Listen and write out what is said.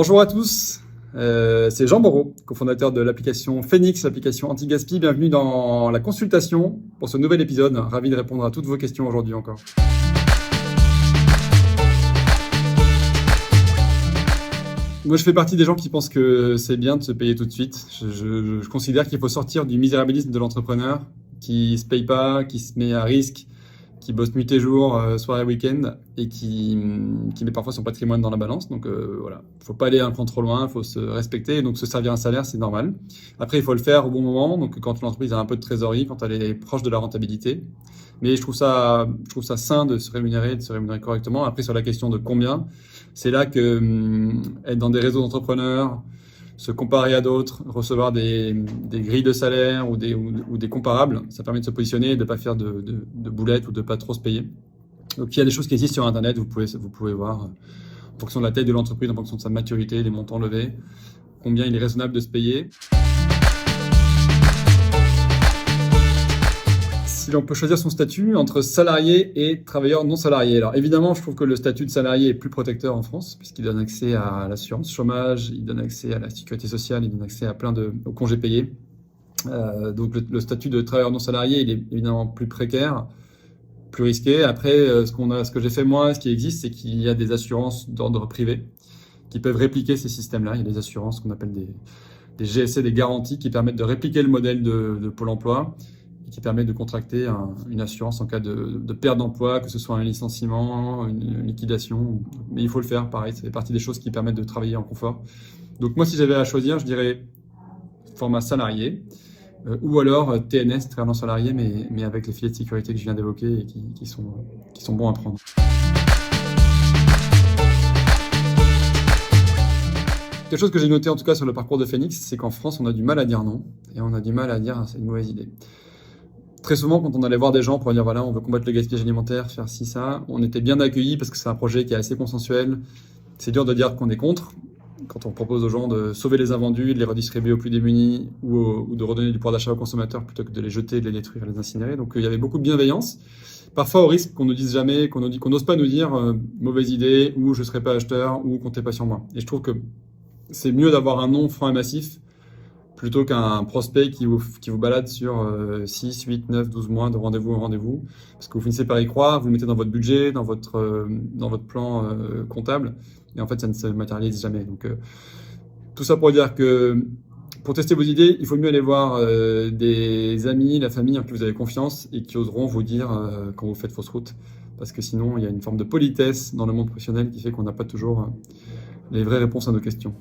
Bonjour à tous, c'est Jean Moreau, cofondateur de l'application Phoenix, l'application anti-gaspi. Bienvenue dans la consultation pour ce nouvel épisode. Ravi de répondre à toutes vos questions aujourd'hui encore. Moi, je fais partie des gens qui pensent que c'est bien de se payer tout de suite. Je considère qu'il faut sortir du misérabilisme de l'entrepreneur qui se paye pas, qui se met à risque, qui bosse nuit et jour, soir et week-end, et qui met parfois son patrimoine dans la balance. Donc voilà, faut pas aller un cran trop loin, faut se respecter. Et donc se servir un salaire, c'est normal. Après, il faut le faire au bon moment. Donc quand l'entreprise a un peu de trésorerie, quand elle est proche de la rentabilité. Mais je trouve ça sain de se rémunérer correctement. Après, sur la question de combien, c'est là que être dans des réseaux d'entrepreneurs, se comparer à d'autres, recevoir des grilles de salaire ou des comparables, ça permet de se positionner et de ne pas faire de boulettes ou de ne pas trop se payer. Donc il y a des choses qui existent sur Internet, vous pouvez voir en fonction de la taille de l'entreprise, en fonction de sa maturité, les montants levés, combien il est raisonnable de se payer. Si l'on peut choisir son statut entre salarié et travailleur non salarié. Alors évidemment, je trouve que le statut de salarié est plus protecteur en France, puisqu'il donne accès à l'assurance chômage, il donne accès à la sécurité sociale, il donne accès à aux congés payés. Donc le statut de travailleur non salarié, il est évidemment plus précaire, plus risqué. Après, ce que j'ai fait moi, ce qui existe, c'est qu'il y a des assurances d'ordre privé qui peuvent répliquer ces systèmes-là. Il y a des assurances qu'on appelle des GSC, des garanties, qui permettent de répliquer le modèle de Pôle emploi, qui permet de contracter une assurance en cas de perte d'emploi, que ce soit un licenciement, une liquidation. Mais il faut le faire, pareil, ça fait partie des choses qui permettent de travailler en confort. Donc moi, si j'avais à choisir, je dirais format salarié, ou alors TNS, travailleur non salarié, mais avec les filets de sécurité que je viens d'évoquer et qui sont bons à prendre. Quelque chose que j'ai noté en tout cas sur le parcours de Phoenix, c'est qu'en France, on a du mal à dire non, et on a du mal à dire c'est une mauvaise idée. Très souvent, quand on allait voir des gens pour dire voilà, on veut combattre le gaspillage alimentaire, faire ci, ça, on était bien accueillis parce que c'est un projet qui est assez consensuel. C'est dur de dire qu'on est contre. Quand on propose aux gens de sauver les invendus, de les redistribuer aux plus démunis ou de redonner du pouvoir d'achat aux consommateurs plutôt que de les jeter, de les détruire et de les incinérer. Donc il y avait beaucoup de bienveillance. Parfois au risque qu'on ne dise jamais, qu'on n'ose pas nous dire mauvaise idée ou je ne serai pas acheteur ou comptez pas sur moi. Et je trouve que c'est mieux d'avoir un non franc et massif plutôt qu'un prospect qui vous balade sur 6, 8, 9, 12 mois de rendez-vous en rendez-vous, parce que vous finissez par y croire, vous le mettez dans votre budget, dans votre plan comptable, et en fait, ça ne se matérialise jamais. Donc, tout ça pour dire que pour tester vos idées, il faut mieux aller voir des amis, la famille en qui vous avez confiance, et qui oseront vous dire quand vous faites fausse route, parce que sinon, il y a une forme de politesse dans le monde professionnel qui fait qu'on n'a pas toujours les vraies réponses à nos questions.